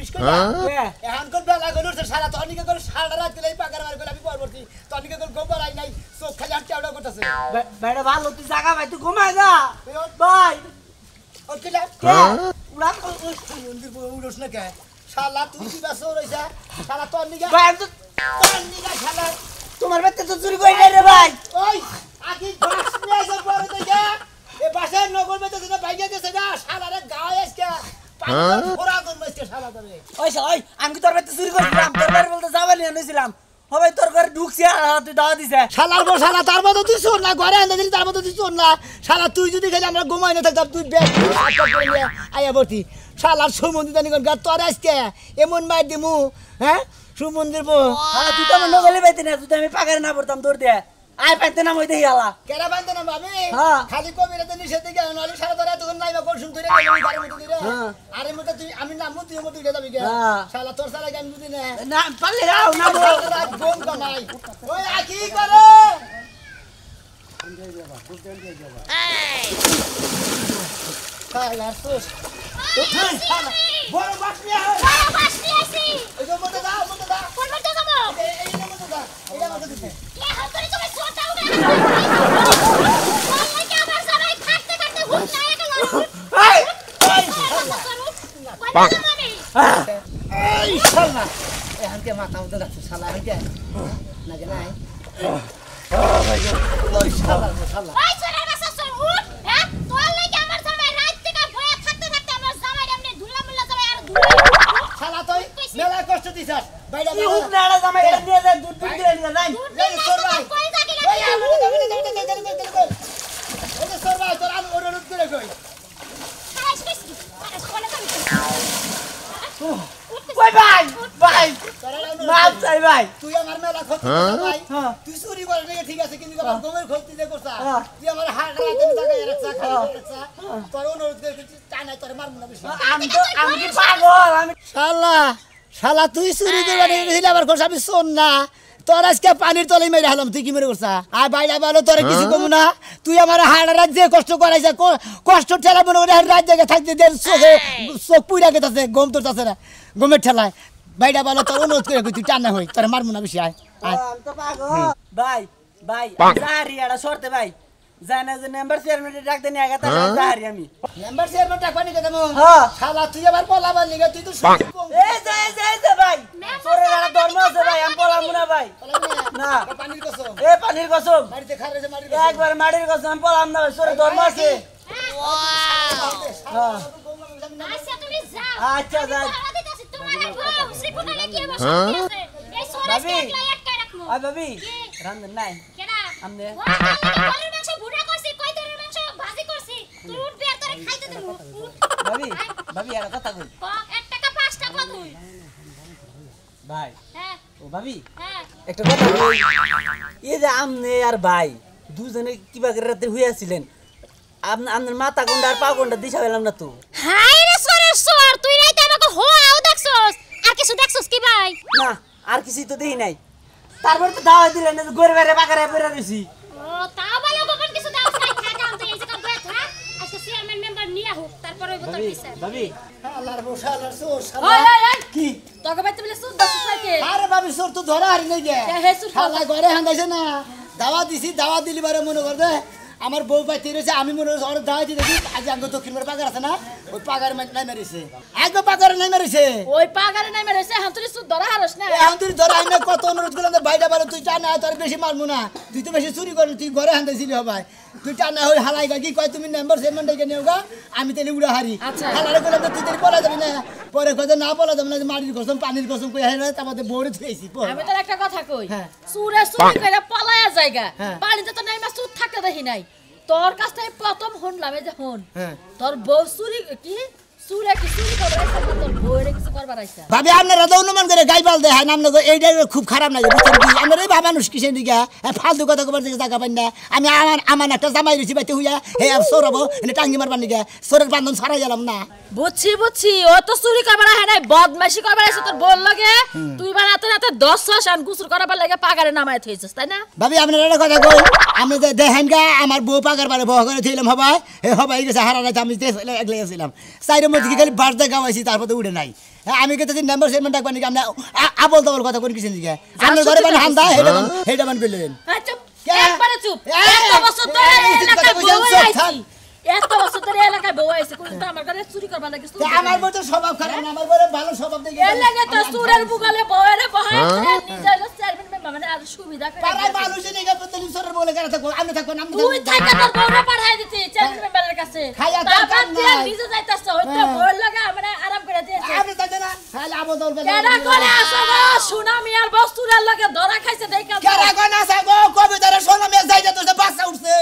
জানিস কইয়া এখন কোন বেলা গলুর সারা তনিকে করে সারা রাত দিলাই পাকার মার গলা আমি পরবর্তী তনিকে করে গোবর আই নাই চোখ খালি আর চাওড়া করতেছে বেড়া ভালো তুই জায়গা ভাই তুই ঘুমাই যা ভাই ওকে যা উড়া মন্দির উড়োস না কে শালা তুই কি বাসো রইছা শালা তনিকে ভাই তনিকে শালা তোমার বাচ্চা তো চুরি করে নাই রে ভাই ওই আকি বাস নিয়ে আসা পরে দেখা এ বাসায় নগর বেতে যেটা ভাইয়া গেছে না শালারে গায়ে আজকে পানি ভরা করে মাসকে শালা ধরে ওই আমি কি তোর বাচ্চা চুরি করেছিলাম তোর বাড়ি বলতে যাবানি এনেছিলাম হবে তোর ঘরে ঢুকছি আর তুই দাওয়া দিছে শালার বল শালা তার মতো তুই শোন না ঘরে আনতে দিলি তার মতো তুই শোন না শালা তুই যদি খালি আমরা ঘুমাই না থাকতাম তুই ব্যাগ আয়া বলতি শালার সুমন্দির দানি গা তোর আজকে এমন মার দিমু হ্যাঁ সুমন্দির বো হ্যাঁ তুই তো আমার নগলে পাইতে না তুই আমি পাকারে না পড়তাম তোর দিয়ে আয় পাইতে না মই দেখি আলা কেরা বানতে না ভাবি হ্যাঁ খালি কবিরাতে নিষেধ দিকে নালি সারা ধরে তখন নাইবা কোন শুন ধরে গাড়ি মতো দিরে আরে মতো তুই আমি নাম তুই মতো দিতে যাবি কে শালা তোর সারা গান বুঝি না না পারলে যাও না বোম কামাই ওই আকি করে শালা সোস বড় বাস নিয়ে আসি ওই যে মতো দাও কোন মধ্যে যাবো এই মতো দাও এটা মতো দিতে কে হাত করে তুমি ছোটাও না ওই কি আমার সবাই থাকতে থাকতে হুট না গেল এই শালা এখন কে মাথা মতো রাখছো শালা হইকে নাকি নাই ওই শালা ওই চলে বাসা সর উঠ হ্যাঁ তোর লাগি আমার সবাই রাত থেকে বয়া থাকতে থাকতে আমার জামাই এমনি ধুলা মুল্লা জামাই আর ধুলা শালা তুই মেলা কষ্ট দিছাস বাইরে কি হুক না আলা জামাই এটা নিয়ে যায় দুধ দিলে নিয়ে যায় এই সর ভাই কই জাগি এই আমি এই সর ভাই তোর আমি ওর করে কই খাইস কি আরে কোনে যাবি ওই ভাই ভাই মাপ চাই ভাই তুই আমার মেলা ক্ষতি ভাই তুই চুরি করে নিয়ে ঠিক আছে কিন্তু আমার গোমের ক্ষতি যে করছা তুই আমার হাড় রাতে জায়গায় রাখছা খালি রাখছা তোর অনুরোধ করে টানাই তোর মারমু না বেশি আমি কি পাগল আমি শালা তুই চুরি করে নিয়ে গেছিলি আবার কোস আমি শোন না তোর আজকে পানির তলে মেরে হলাম তুই কি মেরে করছা আর বাইরে ভালো তোর কিছু কমু না তুই আমার হাড় রাত যে কষ্ট করাইছে কষ্ট ঠেলা মনে করে রাত জায়গায় থাকতে দে চোখ পুইরা গেছে গম তোর আছে না গমের ঠেলায় বাইরে ভালো তোর অনুরোধ করে তুই টানা হই তোর মারমু না বেশি আয় আমি তো পাগল ভাই ভাই জারি এটা সরতে ভাই জানা যে নাম্বার চেয়ারম্যান ডাক দেনি আগে তা জারি আমি মেম্বার চেয়ারম্যান টাকা পানি দেবো হ্যাঁ শালা তুই আবার পলাবার নিগা তুই তো শুনি কম এই যে ভাই তোরে একটা ধর্ম আছে ভাই আমি বললাম না ভাই না পানির কসম এ পানির কসম বাড়িতে খারে মারির একবার মাটির কসম আমি বললাম না তোরে ধর্ম আছে হ্যাঁ আচ্ছা তুমি যাও আচ্ছা যাই তোমার বউ শ্রীপুনা নাকি আমার সাথে আছে এই সোরেশ একলা একটাই রাখমু ওই ভাবি রান্ধন নাই কেডা আমনে গরুর মাংস বুড়া করছি কই গরুর মাংস ভাজি করছি তুই উঠবি আর তোরে খাইতে দেবো ভাবি আর কথা কই 1 টাকা 5 টাকা তুই ভাই হ্যাঁ ও ভাবি হ্যাঁ একটা কথা কই এই যে আমনে আর ভাই দুজনে কিবা করে রাতে হইয়াছিলেন আপনার মাথা কোনটা আর পা কোনটা দিশা পেলাম না তো হাই রে সোরেশ সর তুই রাইতে আমাকে হোয়াও দেখছস আর কিছু দেখছস কি ভাই না আর কিছুই তো দেখি নাই তারপর তো দাওয়া দিলেন না গরে বেরে পাকারে পড়ে রইছি ও তাও ভালো গোপন কিছু দাও নাই থাকা আমি তো এই জায়গা বয়ে থাক আচ্ছা চেয়ারম্যান মেম্বার নিয়া হোক তারপরে বোতল দিছে ভাবি আল্লাহর বসালার সোর ওই ওই কি তোকে বাইতে বলে সুদ দাস নাকি আরে বাবু সোর তো ধরা হারি নাই গে হে সুদ শালা ঘরে হান্দাইছে না দাওয়া দিছি দাওয়া দিলি বারে মনে কর দে আমার বউ পাইতে রয়েছে আমি মনে হচ্ছে অনেক দাওয়া দিয়ে দেখি আজ আঙ্গ দক্ষিণ পাগার আছে না ওই পাগার নাই মেরেছে আগে পাগারে নাই মেরেছে ওই পাগারে নাই মেরেছে এখন তুই সুদ ধরা হারস না এখন তুই ধরা আইনা কত অনুরোধ করলাম বাইরে বারো তুই টানা তোর বেশি মারবো না তুই তো বেশি চুরি করলি তুই ঘরে হান্দাইছিলি হবাই তুই টানা হই হালাই গা কি কয় তুমি মেম্বার চেয়ারম্যান ডেকে নেও গা আমি তাহলে উড়া হারি হালারে করলাম তুই তাহলে পলা যাবি না পরে কথা না পলা যাবি না মাটির কসম পানির কসম কই হাই না তারপরে বউরে থুইছি আমি তোর একটা কথা কই সুরে চুরি কইরা পলায়া জায়গা পানিতে তো নাই মা সুদ থাকতে দেখি নাই তোর কাছ থেকে প্রথম শুনলাম এই যে হন তোর বউ চুরি কি চুরে কি চুরি করবার আইছে তোর বউরে কিছু করবার আইছে ভাবি আপনারা তো অনুমান করে গাইবাল দেয় নাম লোক এইটা খুব খারাপ লাগে বুঝছেন কি আমরা এই বাবা মানুষ কিসের দিকে ফালতু কথা কবার দিকে জায়গা পাই না আমি আমার একটা জামাই রয়েছি বাইতে হইয়া হে সরাবো এনে টাঙ্গি মারবার নিকে সরের বান্ধন ছাড়াই গেলাম না বুঝছি ও তো চুরি করবার আহে নাই বদমাশি করবার আইছে তোর বল লাগে তুই বানাতে রাতে 10 ছস আন গুসুর করবার লাগে পাগারে নামায় থইছস তাই না ভাবি আপনারা একটা কথা কই আমি দেখেন গা আমার বউ পাগার বারে বউ করে থইলাম হবাই হে হবাই গেছে হারা রাতে আমি একলাই গেছিলাম সাইডের মধ্যে খালি বার্থডে গাওয়াইছি তারপরে উড়ে নাই হ্যাঁ আমি কিন্তু নাম্বার চেয়ারম্যান ডাকবা নাকি আমরা আবল তাবল কথা কোন কিছু লিখে আমার ঘরে বান হান্দা হেডা বান কইলেন চুপ একবারে চুপ এত বছর ধরে এলাকায় বউ আইছি এত বছর ধরে এলাকায় বউ আইছে কোন তো আমার ঘরে চুরি করবা লাগে আমার বউ তো স্বভাব খারাপ না আমার বউরে ভালো স্বভাব দেখি এর লাগে তো চুরের বুগালে বউরে বহায় নিজে চেয়ারম্যান মেম্বার মানে আর সুবিধা করে পাড়ায় মানুষে নেগা প্রতিদিন সরের বলে কেন থাকো আমি থাকো না তুই থাকা তোর বউরে পাঠাই দিতি চেয়ারম্যান মেম্বারের কাছে তারপর তুই নিজে যাইতাছ হইতো বউর লাগা আমরা আরাম করে দিয়েছে আমি থাকতে না খালি আবল তাবল কেডা করে আসো গো সুনামি আর বস্তুরের লাগে ধরা খাইছে দেইকা কেডা কোন আছে গো কবিতারে সোনা মে যাইতে তো বাচ্চা উঠছে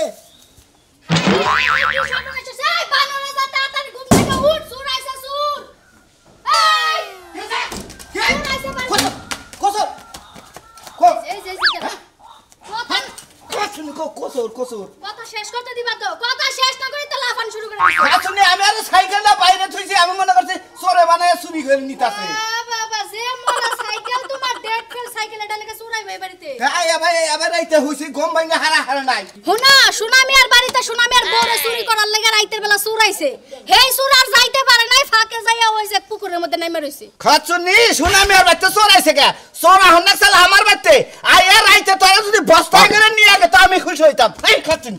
কথা শেষ করতে দিবা তো কথা শেষ না করে তো লাফান শুরু করে আসলে আমি আর সাইকেলটা বাইরে থইছি আমি মনে করছি চোরে বানায় চুরি করে নিতাছে বাবা যে মোলা সাইকেল তোমার ডেট ফেল সাইকেল এটা লেগে চুরাই ভাই বাড়িতে আবার রাইতে হইছি গম ভাঙা হারা নাই হুনা সুনামি আর বাড়িতে সুনামি আর বউরে চুরি করার লাগা রাইতের বেলা চুরাইছে হেই চুরার যাইতে পারে নাই ফাঁকে যাইয়া ওই যে পুকুরের মধ্যে নেমে রইছে খাচ্ছনি সুনামি আর বাচ্চা চোরাইছে কে চোরা হন্না চাল আমার বাচ্চা আয়া রাইতে তোরা যদি বস্তায় করে নিয়ে আগে তো আমি খুশি হইতাম এই খাচ্ছনি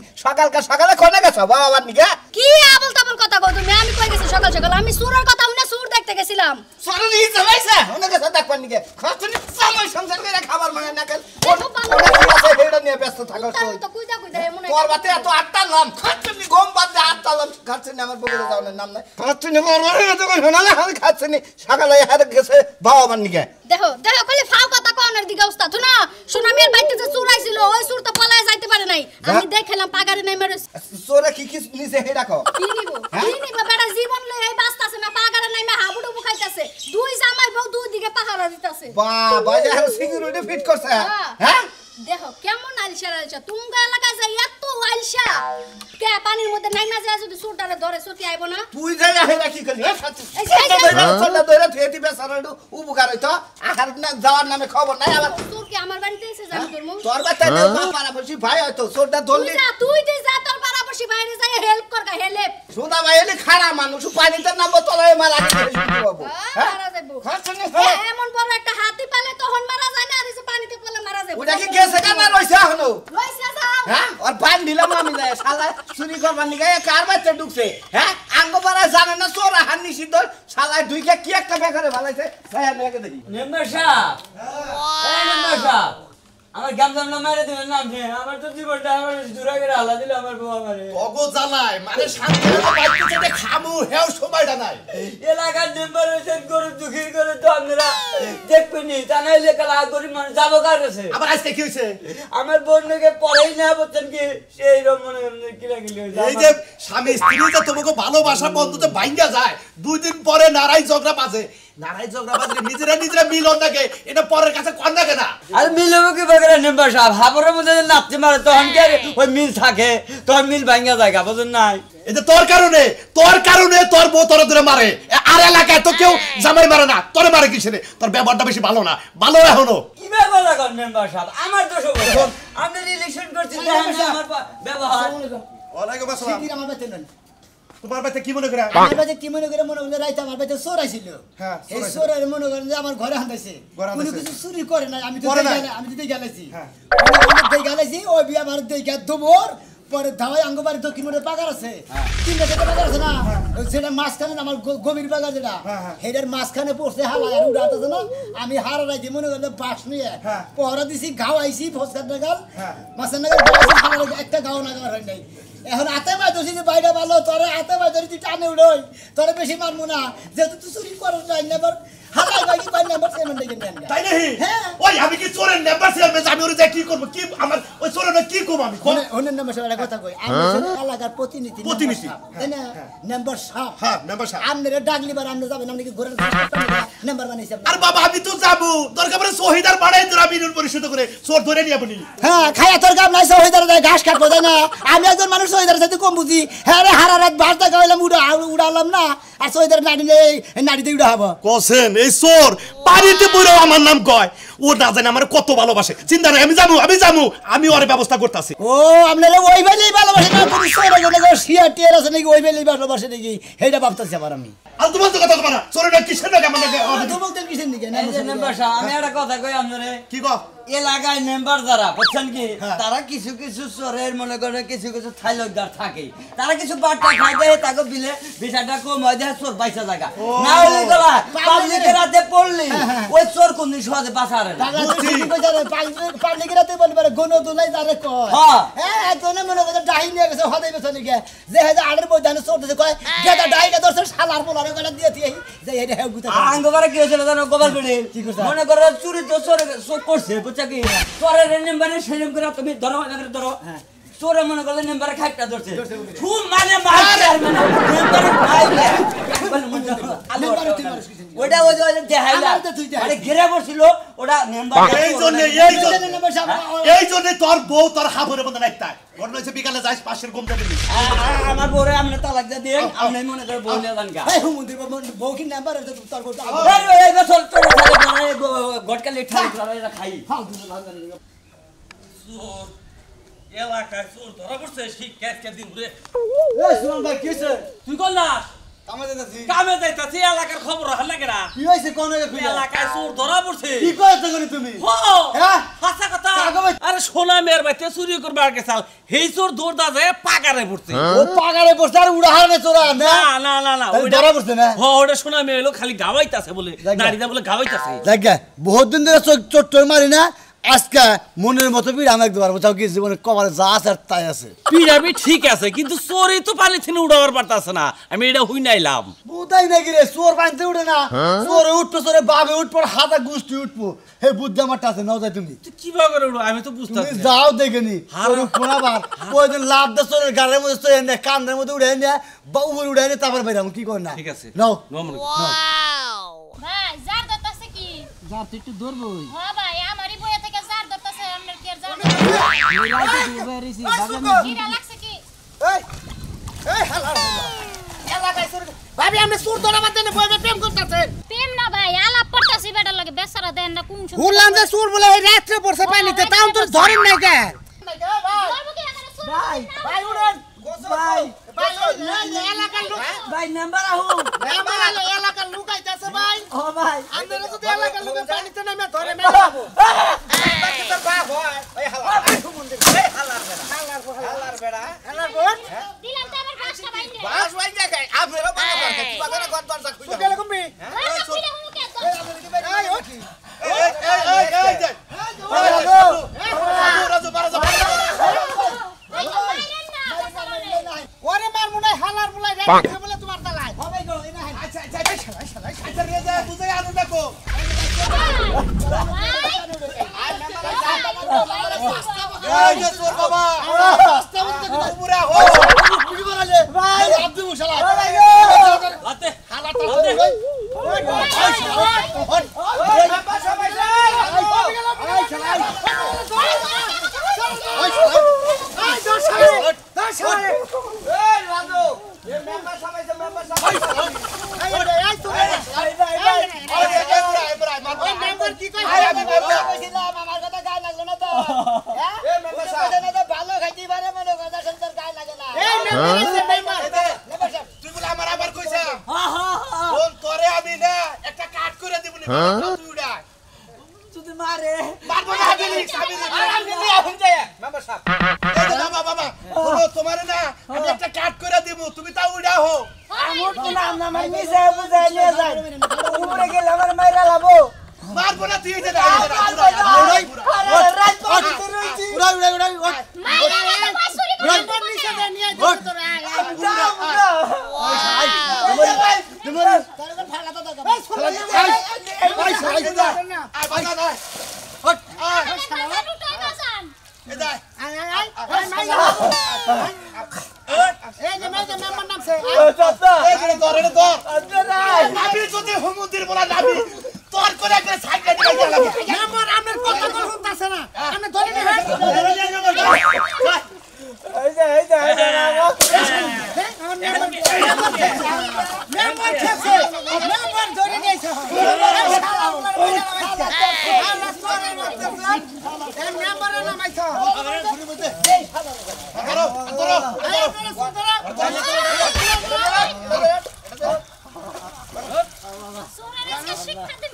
সকালে কোনে গেছ বাবার নিকে কি আবল তাবল কথা কও তুমি আমি কই গেছি সকাল সকাল আমি চুরের কথা শুনে চুর দেখতে গেছিলাম চোরা নিয়ে চালাইছে ওনে গেছ দেখবার নিকে খাচ্ছনি সময় সংসার করে খাবার মানে না কেন হেডা নিয়ে ব্যস্ত থাকো তুই তো কুইদা এমন তোর বাতে এত আটটা নাম খাচ্ছনি গম বাদ দে আটটা নাম খাচ্ছনি আমার বগলে যাওয়ার নাম নাই খাচ্ছনি মরমারে যখন শোনালে আমি খাচ্ছনি সকালে হারে গেছে বাবার নিকে দেখো দেখো কইলে ফাও কথা কোনের দিকে উস্তাদ না সুনামির বাইতে যে চুরাইছিল ওই চুর তো পলায় যাইতে পারে নাই আমি দেখলাম পাগারে নাই মেরে চোরা কি নিছে হেডা কো কি নিব বেটা জীবন লই এই বাস্তাছে না পাগারে নাই মে হাবুডু বুখাইতাছে দুই জামাই বউ দুই দিকে পাহারা দিতাছে বাবা যার সিকিউরিটি ফিট করছে হ্যাঁ দেখো কেমন আলসা তুমগা এলাকায় যাই এত আলসা কে পানির মধ্যে নাইমা যায় যদি চুরটারে ধরে সত্যি আইবো না তুই যাই হেডা কি করলি চোরটা ধরে থুয়েতি বেসারাডু উপকার হইতো আহার না যাওয়ার নামে খবর নাই আবার তোর কি আমার বাড়িতে এসে জানি তোর মুখ তোর বাচ্চা না পাড়াপড়শি ভাই হয়তো চোরটা ধরলি তুই যা তোর পাড়াপড়শি বাইরে যাই হেল্প করগা হেল্প সুদা ভাই এলি খারাপ মানুষ পানিতে নামবো তলায় মারা গেছে বাবু মারা যাইবো এমন বড় একটা হাতি পালে তখন মারা যায় না আর এসে পানিতে পড়লে মারা যাবে ওটা কি গেছে কেন রইছে এখনো রইছে যাও হ্যাঁ আর বান দিলাম আমি না শালা চুরি করবার নিগে কার বাচ্চা ঢুকছে হ্যাঁ আঙ্গপাড়া জানে না চোর হান নিষিদ্ধ শালা দুইটা কি একটা বেকারে ভালাইছে ছায়া মেয়েকে দেখি মেম্বার সাহেব এই মেম্বার সাহেব আমার গামজাম না মেরে দিবেন না আপনি আমার তো জীবনটা আমার জুড়া করে হালা দিল আমার বউ আমারে অগো জ্বালায় মানে শান্তি বাইতে যেতে খামু হেও সময়টা নাই এলাকার মেম্বার হয়েছেন গরু দুঃখী করে তো আপনারা দেখবেনি তা নাইলে কালা গরিব মানুষ যাবো কার কাছে আবার আজকে কি হইছে আমার বোনকে পড়াই না বলছেন কি সেই রকম মনে কিলাকিলি হয়েছে এই যে স্বামী স্ত্রী যে তোমাকে ভালোবাসা বন্ধুতে ভাঙ্গা যায় 2 দিন পরে নারাই ঝগড়া বাজে নারাই ঝগড়া বাজে নিজেরা মিলন থাকে এটা পরের কাছে কোন থাকে না আর মিলবো কি বাগেরা মেম্বার সাহেব হাবরের মধ্যে নাচতে মারে তখন কি ওই মিল থাকে তখন মিল ভাঙ্গা জায়গা বুঝুন নাই এই যে তোর কারণে তোর বউ তোর ধরে মারে আর এলাকায় তো কেউ জামাই মারে না তোরে মারে কিসেরে তোর ব্যবহারটা বেশি ভালো না ভালো এখনো কি ব্যবহার করেন মেম্বার সাহেব আমার দোষ হবে আপনি ইলেকশন করছেন আমার ব্যবহার ওয়ালাইকুম আসসালাম কি আমার বাতে নন তোমার বাতে কি মনে করে আমার বাতে কি মনে করে রাইতে আমার বাতে চোর আইছিল হ্যাঁ, চোর এই আইছিল। চোরের মনে করেন যে আমার ঘরে হান্দাইছে ঘরে কোনো হান্দাইছে। কিছু চুরি করে নাই আমি তো করে নাই। গেলাইছি হ্যাঁ। দেই গেলাইছি ওই বিয়া আমার দেই গা দবর পরে ধাওয়াই আঙ্গবাড়ি দক্ষিণ মোড়ে পাগার আছে 3টা থেকে পাগার আছে না সেটা মাঝখানে না, আমার গভীর পাগার যেটা হেডের মাঝখানে পড়ছে হালা আর উড়াতেছে না আমি হারা রাইছি মনে করেন বাস নিয়ে পহরা দিছি গাও আইছি ফসকার নাগাল মাছের নাগাল একটা গাও নাগাল হয় নাই এখন হাতে মাই দোষী যে বাইরে ভালো তোরে হাতে মাই ধরে তুই টানে উড়োই তোরে বেশি মারবো না যেহেতু তুই চুরি করো নাই নেবার হালাই বাকি পাই নেবার সেমন দেখেন কেন তাই নাকি হ্যাঁ। ওই আমি কি চোরের নেবার ছিলাম আমি ওরে যাই কি করব কি আমার ওই চোরের কি করব আমি কোন ওনের নাম্বার সাহেব একটা কথা কই আমি এলাকার প্রতিনিধি প্রতিনিধি। তাই না নাম্বার সাহেব হ্যাঁ মেম্বার সাহেব আপনারা ডাকলি বার আপনি যাবেন আপনি কি ঘোরার নাম্বার বানাইছে আর বাবা আমি তো যাবো দরকার পড়ে শহীদার বাড়াই তোরা বিনুর পরিশোধ করে চোর ধরে নিয়ে আপনি হ্যাঁ খায়া তোর কাম নাই সহিদার দেয় ঘাস কাটবো তাই না আমি একজন মানুষ সহিদার সাথে কম বুঝি হ্যাঁ রে হারা রাত ভাত দেখা হইলাম উড়ালাম না আর সইদের নাড়িতে উড়া হবো কসেন এই চোর পানিতে পড়েও আমার নাম কয় ও না জানে আমার কত ভালোবাসে চিন্তা নাই আমি যাবো আমি ওর ব্যবস্থা করতেছি ও আপনারা ওই বেলেই ভালোবাসে না পুরুষ সরে গেলে শিয়া টিয়ার আছে নাকি ওই বেলেই ভালোবাসে নাকি সেইটা ভাবতেছি আবার আমি আর তোমার তো কথা তোমার চোরের কিসের নাকি আমার নাকি তো বলতেন কিসের দিকে এই যে মেম্বার সাহেব আমি একটা কথা কই আপনারে কি কও এলাকায় মেম্বার যারা বুঝছেন কি তারা কিছু কিছু চোরের মনে করে কিছু কিছু থাইলকদার থাকে তারা কিছু বাট্টা খাই দেয় তাকে বিলে বিষয়টা কম হয় দেয় চোর পয়সা জায়গা না হলে গলা পাবলিকের হাতে পড়লি ওই চোর কোন দিন সহজে বাঁচারে না পাবলিকের হাতে বলবে গণ দুলাই যারে কয় হ্যাঁ তোনে মনে করে ডাহি নিয়ে গেছে হদাই বেছনে গে যে হেজা আড়ের বইদানে চোরতে কয় গেদা ডাহিটা ধরছে শালার পোলারে কয়টা দিয়ে দিয়ে যে এটা হেউ গুতা আঙ্গবারে কি হয়েছিল জানো গোপাল বিড়ি মনে করো চুরি তো চোর করছে বুঝছা কি চোরের নেম্বারে সেরকম করে তুমি ধরো ধরো চোরে মনে করলে নেম্বারে খাইটা ধরছে খুব মানে মারছে আর মানে নেম্বারে খাইলে ওটা ওই যে দেখাইলা আরে ঘেরে বসছিল ওটা নেম্বার এই জন্য তোর বউ তোর হাবুরের মধ্যে নাইতা ঘটনা হচ্ছে বিকালে যাইস পাশের ঘুমটা দিবি আমার বউরে আপনি তালাক দিয়ে দেন আপনি মনে করে বউ নিয়ে যান গা এই হুমুন্দির বউ কি নাম্বার তোর বউ আরে এই বছর তোর গটকালে ঠাই করে খাই চোর এলাকায় চোর ধরা পড়ছে শিক্ষা দিন ঘুরে এই সুমন ভাই কি হইছে তুই কল না কামে যাইতাছি কামে যাইতাছি এলাকার খবর হাল লাগে না কি হইছে কোন কইলা এলাকায় চোর ধরা পড়ছে কি কইতে করি তুমি হ্যাঁ হাসা কথা আরে সোনা মেয়ের বাইতে চুরি করবার গেছাল হেই চোর দৌড়দা যায় পাগারে পড়ছে ও পাগারে বসে আর উড়াহারে চোরা না না না না ওই ধরা পড়ছে না ওটা সোনা মেয়ে হলো খালি গাওয়াইতাছে বলে নারীদা বলে গাওয়াইতাছে দেখা বহুত দিন ধরে চোট মারি না আজকে মনের মতো পিড় আমি একবার বোঝাও কি জীবনে কবারে যা আছে আর তাই আছে পিড়াবি ঠিক আছে কিন্তু চোরই তো পানি থেকে উড়াবার পারতাছে না আমি এটা হুই নাইলাম বুঝাই নাকি রে চোর পানিতে উঠে না চোরে উঠবো চোরে বাবে উঠবো হাতা গুষ্টি উঠবো হে বুদ্ধি আমারটা আছে নাও যাই তুমি কিভাবে করে উড়ো আমি তো বুঝতে তুমি যাও দেখে নি শোনাবার ওই দিন লাভ দে চোরের গাড়ির মধ্যে চড়ে নে কান্দের মধ্যে উড়ে নে বা উপরে উড়ে নে তারপর বাইরাম কি কর না ঠিক আছে নাও ভাই জার দতাছে কি যা তুই একটু ধরবই হ্যাঁ ভাই আমারই বইয়া থেকে জার দতাছে আপনার কি আর জার রাতে দুবারইছি কিরা লাগছে কি এই এই হালা এলাকায় চোর ভাবি আমরা চোর ধরা বাদ দেন বইবে প্রেম করতেছেন প্রেম না ভাই আলাপ করতাছি বেটার লাগে বেচারা দেন না কোন সময় বললাম যে চোর বলে এই রাত্রে পড়ছে পানিতে তাও তো ধরেন নাই কে ধরবো কি এখানে চোর ভাই ভাই উড়েন ভাই এলাকার লোক ভাই নাম্বার আহু আমার এলাকার লোক আইতাছে ভাই ও ভাই আপনারা যদি এলাকার লোক পানিতে নামে ধরে মেলাবো বাকি তোর বাপ হয় ওই হালা এই হালার বেড়া দিলাম তো আবার বাসটা বাইরে বাস ভাই দেখে আপনারা বাবা বাবা কি বাজারে ঘর দরজা খুলে গেল কমবি এই খুলে হুমু কে তো ওরে মার মুনাই হালার মুলাই রে বলে তোমার দালাই হবে গো এনা আচ্ছা আচ্ছা আচ্ছা রে যা বুঝাই আনু দেখো এই যে তোর বাবা রাস্তা বন্ধ করে উপরে হো কি বলালে ভাই আব্দু মুশালা লাতে হালাটা ওই বাবা সবাই তুই বলে আমার আবার কইছা বল তোরে আমি না একটা কাট করে দেব না তুই উড়া যদি মারে মারবো না আমি এখন যাই মেম্বার সাহেব এই যে বাবা বলো তোমারে না আমি একটা কাট করে দেব তুমি তা উড়া হো আমুর তো নাম না মাই মিছে বুঝাই নিয়ে যাই উপরে গেলে আমার মাইরা লাবো মারবো না তুই যে হুমুন্দির বলা নাবি তোর করে একটা সাইকেল দিয়ে লাগে আমার আমার কথা কল হতাছে না আমি ধরে নে এই যে সোরের আজকে শিক্ষা দেব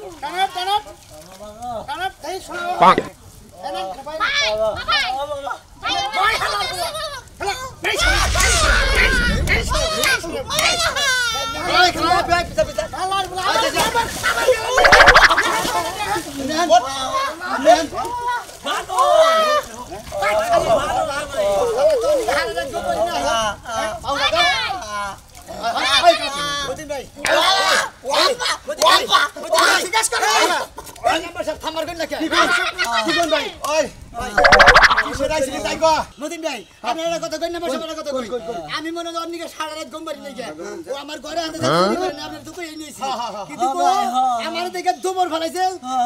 আমি মনে হয় অন্যকে সারা রাত ঘুম পারি নাই ও আমার ঘরে আনতে আপনার দুপুরে নিয়েছি কিন্তু আমার দেখে দুপুর ফেলাইছে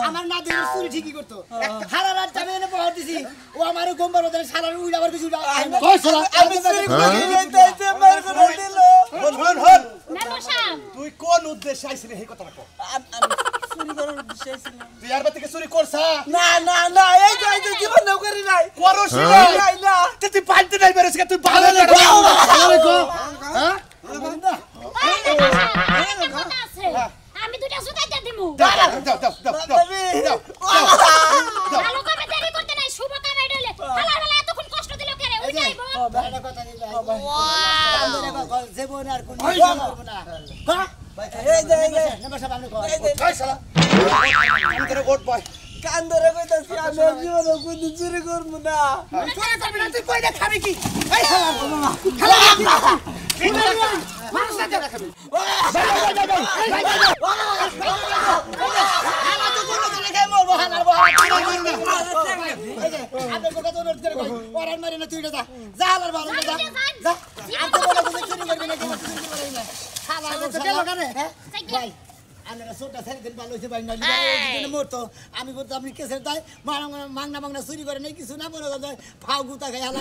আমার না দেখে চুরি ঠিকই করতো সারা রাত আমি এনে পাওয়া দিছি ও আমার ঘুম পারো সারা উইলা আবার কিছু তুই কোন উদ্দেশ্যে আইছিলি এই কথাটা কও চুরি করার উদ্দেশ্যে ছিল তুই আর বাতিকে চুরি করছা না না না এই তো জীবন নাও করি নাই করছ নাই না তুই পাল্টে নাই বেরেছ তুই ভালো না হ্যাঁ আমি দুটা সুতাই দিয়ে দিমু দাও ভালো কামে দেরি করতে নাই শুভ কামে ডলে হালার বেলা এতক্ষণ কষ্ট দিল কেরে ওই যাইবো কথা দিবা জীবন আর কোন না এই যে নমস্কার আপনি কই শালা আমি তোরে ওট বয় কান ধরে কইতাছি আমি জীবন কোন চুরি করব না চুরি করবি না তুই কই না খাবি কি এই খালা মানুষ না দেখা খাবি হালা তো কোন করে খাই মরবো হালার আপনি কোকা তো নট করে কই ওরান মারি না তুই যা যা হালার ভালো যা যা আপনি বলে তুমি চুরি করবি না চুরি করবি না হালা তো কেন কানে ভাই আমরা সোটা ছেড়ে দিন ভালো হইছে ভাই না লিবা মরতো আমি বলতো আপনি কেসের দায় মাংনা চুরি করে নাই কিছু না মনে করে ফাউ গুতা খাই হালা